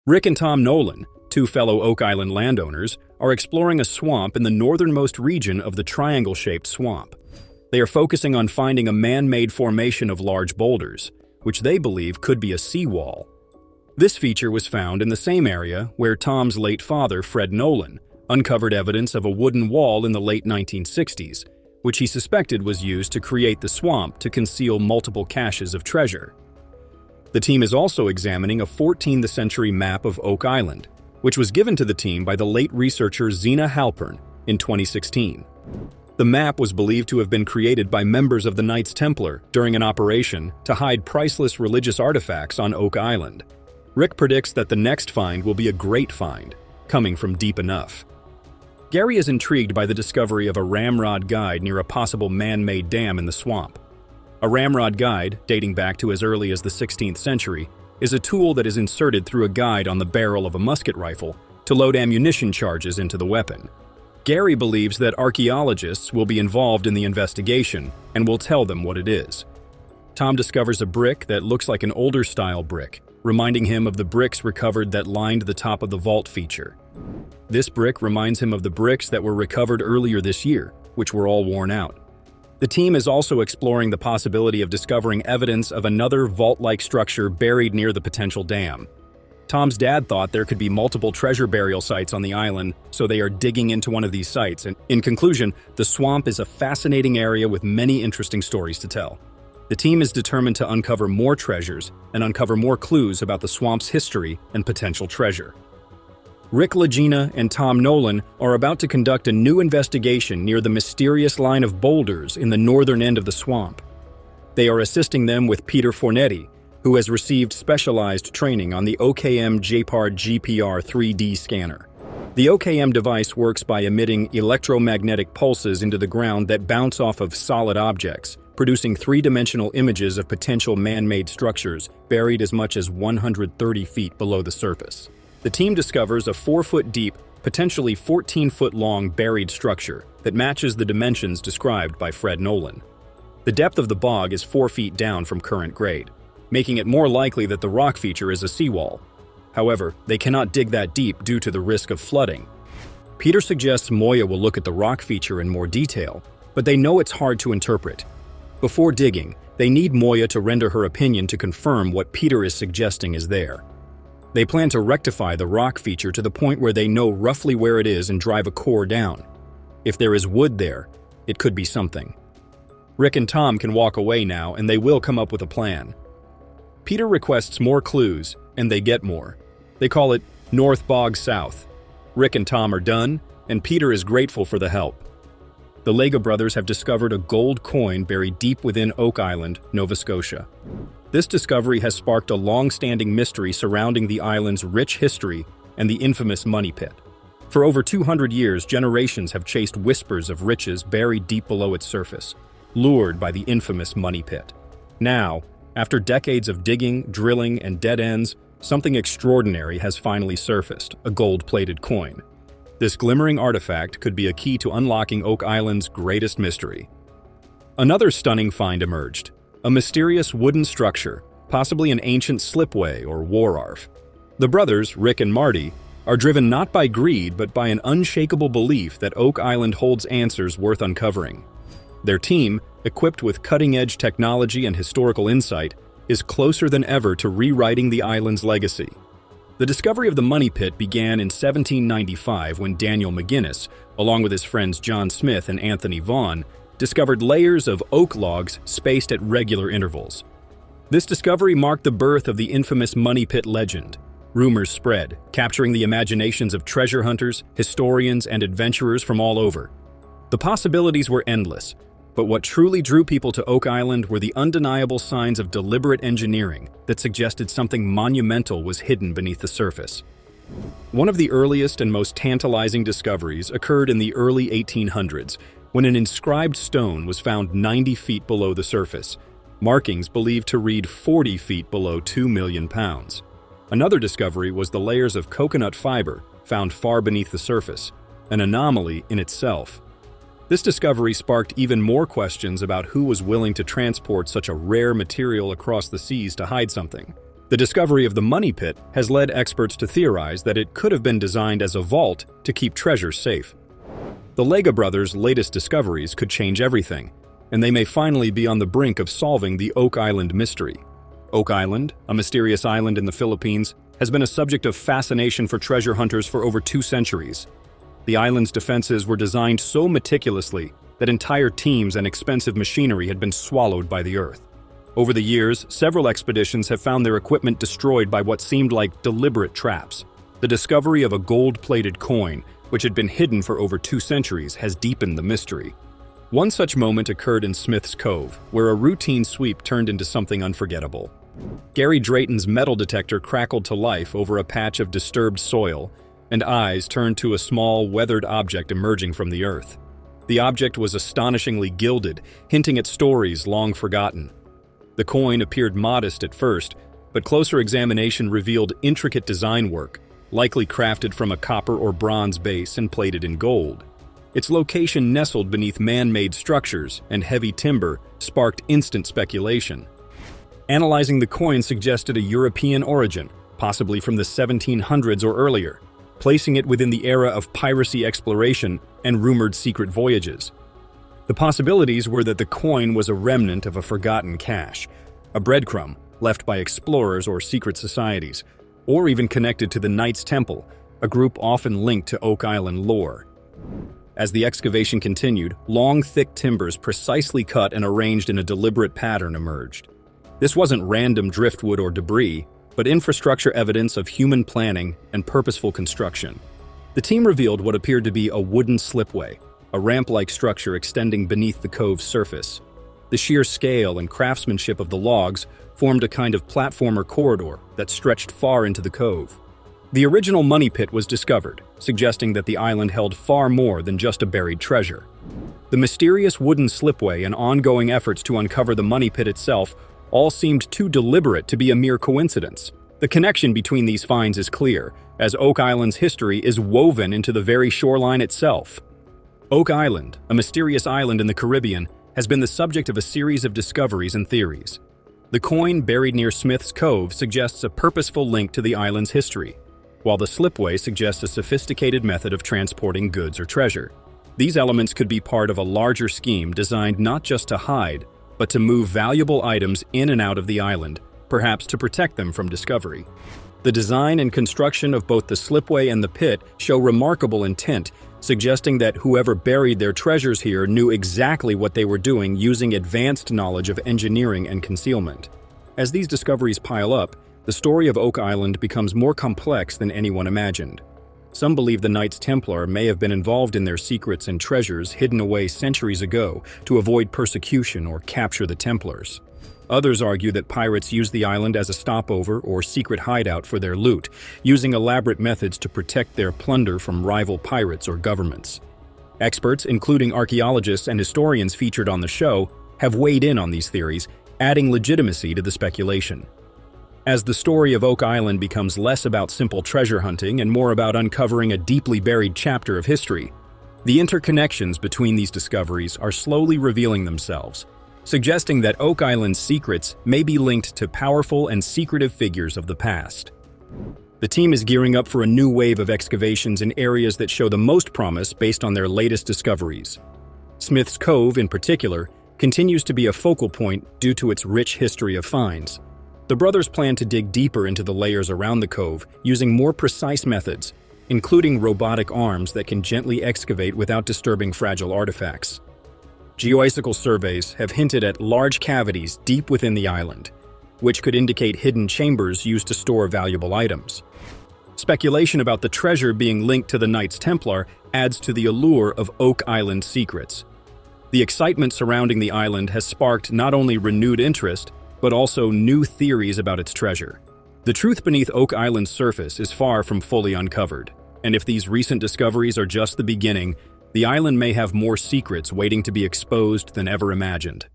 Rick and Tom Nolan, two fellow Oak Island landowners, are exploring a swamp in the northernmost region of the triangle-shaped swamp. They are focusing on finding a man-made formation of large boulders, which they believe could be a seawall. This feature was found in the same area where Tom's late father, Fred Nolan, uncovered evidence of a wooden wall in the late 1960s, which he suspected was used to create the swamp to conceal multiple caches of treasure. The team is also examining a 14th century map of Oak Island, which was given to the team by the late researcher Zena Halpern in 2016. The map was believed to have been created by members of the Knights Templar during an operation to hide priceless religious artifacts on Oak Island. Rick predicts that the next find will be a great find, coming from deep enough. Gary is intrigued by the discovery of a ramrod guide near a possible man-made dam in the swamp. A ramrod guide, dating back to as early as the 16th century, is a tool that is inserted through a guide on the barrel of a musket rifle to load ammunition charges into the weapon. Gary believes that archaeologists will be involved in the investigation and will tell them what it is. Tom discovers a brick that looks like an older-style brick, reminding him of the bricks recovered that lined the top of the vault feature. This brick reminds him of the bricks that were recovered earlier this year, which were all worn out. The team is also exploring the possibility of discovering evidence of another vault-like structure buried near the potential dam. Tom's dad thought there could be multiple treasure burial sites on the island, so they are digging into one of these sites. And in conclusion, the swamp is a fascinating area with many interesting stories to tell. The team is determined to uncover more treasures and uncover more clues about the swamp's history and potential treasure. Rick Lagena and Tom Nolan are about to conduct a new investigation near the mysterious line of boulders in the northern end of the swamp. They are assisting them with Peter Fornetti, who has received specialized training on the OKM JPARD GPR 3D scanner. The OKM device works by emitting electromagnetic pulses into the ground that bounce off of solid objects, producing three-dimensional images of potential man-made structures buried as much as 130 feet below the surface. The team discovers a 4-foot-deep, potentially 14-foot-long buried structure that matches the dimensions described by Fred Nolan. The depth of the bog is 4 feet down from current grade, making it more likely that the rock feature is a seawall. However, they cannot dig that deep due to the risk of flooding. Peter suggests Moya will look at the rock feature in more detail, but they know it's hard to interpret. Before digging, they need Moya to render her opinion to confirm what Peter is suggesting is there. They plan to rectify the rock feature to the point where they know roughly where it is and drive a core down. If there is wood there, it could be something. Rick and Tom can walk away now, and they will come up with a plan. Peter requests more clues, and they get more. They call it North Bog South. Rick and Tom are done, and Peter is grateful for the help. The Lega brothers have discovered a gold coin buried deep within Oak Island, Nova Scotia. This discovery has sparked a long-standing mystery surrounding the island's rich history and the infamous money pit. For over 200 years, generations have chased whispers of riches buried deep below its surface, lured by the infamous money pit. Now, after decades of digging, drilling, and dead ends, something extraordinary has finally surfaced, a gold-plated coin. This glimmering artifact could be a key to unlocking Oak Island's greatest mystery. Another stunning find emerged. A mysterious wooden structure, possibly an ancient slipway or wharf. The brothers, Rick and Marty, are driven not by greed but by an unshakable belief that Oak Island holds answers worth uncovering. Their team, equipped with cutting-edge technology and historical insight, is closer than ever to rewriting the island's legacy. The discovery of the money pit began in 1795 when Daniel McGinnis, along with his friends John Smith and Anthony Vaughan, discovered layers of oak logs spaced at regular intervals. This discovery marked the birth of the infamous money pit legend. Rumors spread, capturing the imaginations of treasure hunters, historians, and adventurers from all over. The possibilities were endless, but what truly drew people to Oak Island were the undeniable signs of deliberate engineering that suggested something monumental was hidden beneath the surface. One of the earliest and most tantalizing discoveries occurred in the early 1800s, when an inscribed stone was found 90 feet below the surface, markings believed to read 40 feet below 2 million pounds. Another discovery was the layers of coconut fiber found far beneath the surface, an anomaly in itself. This discovery sparked even more questions about who was willing to transport such a rare material across the seas to hide something. The discovery of the money pit has led experts to theorize that it could have been designed as a vault to keep treasure safe. The Lagena brothers' latest discoveries could change everything, and they may finally be on the brink of solving the Oak Island mystery. Oak Island, a mysterious island in the Philippines, has been a subject of fascination for treasure hunters for over 2 centuries. The island's defenses were designed so meticulously that entire teams and expensive machinery had been swallowed by the earth. Over the years, several expeditions have found their equipment destroyed by what seemed like deliberate traps. The discovery of a gold-plated coin, which had been hidden for over 2 centuries, has deepened the mystery. One such moment occurred in Smith's Cove, where a routine sweep turned into something unforgettable. Gary Drayton's metal detector crackled to life over a patch of disturbed soil, and eyes turned to a small, weathered object emerging from the earth. The object was astonishingly gilded, hinting at stories long forgotten. The coin appeared modest at first, but closer examination revealed intricate design work, likely crafted from a copper or bronze base and plated in gold. Its location nestled beneath man-made structures and heavy timber sparked instant speculation. Analyzing the coin suggested a European origin, possibly from the 1700s or earlier, placing it within the era of piracy exploration and rumored secret voyages. The possibilities were that the coin was a remnant of a forgotten cache, a breadcrumb left by explorers or secret societies, or even connected to the Knights Temple, a group often linked to Oak Island lore. As the excavation continued, long, thick timbers precisely cut and arranged in a deliberate pattern emerged. This wasn't random driftwood or debris, but infrastructure evidence of human planning and purposeful construction. The team revealed what appeared to be a wooden slipway, a ramp-like structure extending beneath the cove's surface. The sheer scale and craftsmanship of the logs formed a kind of platform or corridor that stretched far into the cove. The original money pit was discovered, suggesting that the island held far more than just a buried treasure. The mysterious wooden slipway and ongoing efforts to uncover the money pit itself all seemed too deliberate to be a mere coincidence. The connection between these finds is clear, as Oak Island's history is woven into the very shoreline itself. Oak Island, a mysterious island in the Caribbean, has been the subject of a series of discoveries and theories. The coin buried near Smith's Cove suggests a purposeful link to the island's history, while the slipway suggests a sophisticated method of transporting goods or treasure. These elements could be part of a larger scheme designed not just to hide, but to move valuable items in and out of the island, perhaps to protect them from discovery. The design and construction of both the slipway and the pit show remarkable intent, suggesting that whoever buried their treasures here knew exactly what they were doing using advanced knowledge of engineering and concealment. As these discoveries pile up, the story of Oak Island becomes more complex than anyone imagined. Some believe the Knights Templar may have been involved in their secrets and treasures hidden away centuries ago to avoid persecution or capture the Templars. Others argue that pirates used the island as a stopover or secret hideout for their loot, using elaborate methods to protect their plunder from rival pirates or governments. Experts, including archaeologists and historians featured on the show, have weighed in on these theories, adding legitimacy to the speculation. As the story of Oak Island becomes less about simple treasure hunting and more about uncovering a deeply buried chapter of history, the interconnections between these discoveries are slowly revealing themselves, suggesting that Oak Island's secrets may be linked to powerful and secretive figures of the past. The team is gearing up for a new wave of excavations in areas that show the most promise based on their latest discoveries. Smith's Cove, in particular, continues to be a focal point due to its rich history of finds. The brothers plan to dig deeper into the layers around the cove using more precise methods, including robotic arms that can gently excavate without disturbing fragile artifacts. Geoisical surveys have hinted at large cavities deep within the island, which could indicate hidden chambers used to store valuable items. Speculation about the treasure being linked to the Knights Templar adds to the allure of Oak Island secrets. The excitement surrounding the island has sparked not only renewed interest, but also new theories about its treasure. The truth beneath Oak Island's surface is far from fully uncovered, and if these recent discoveries are just the beginning, the island may have more secrets waiting to be exposed than ever imagined.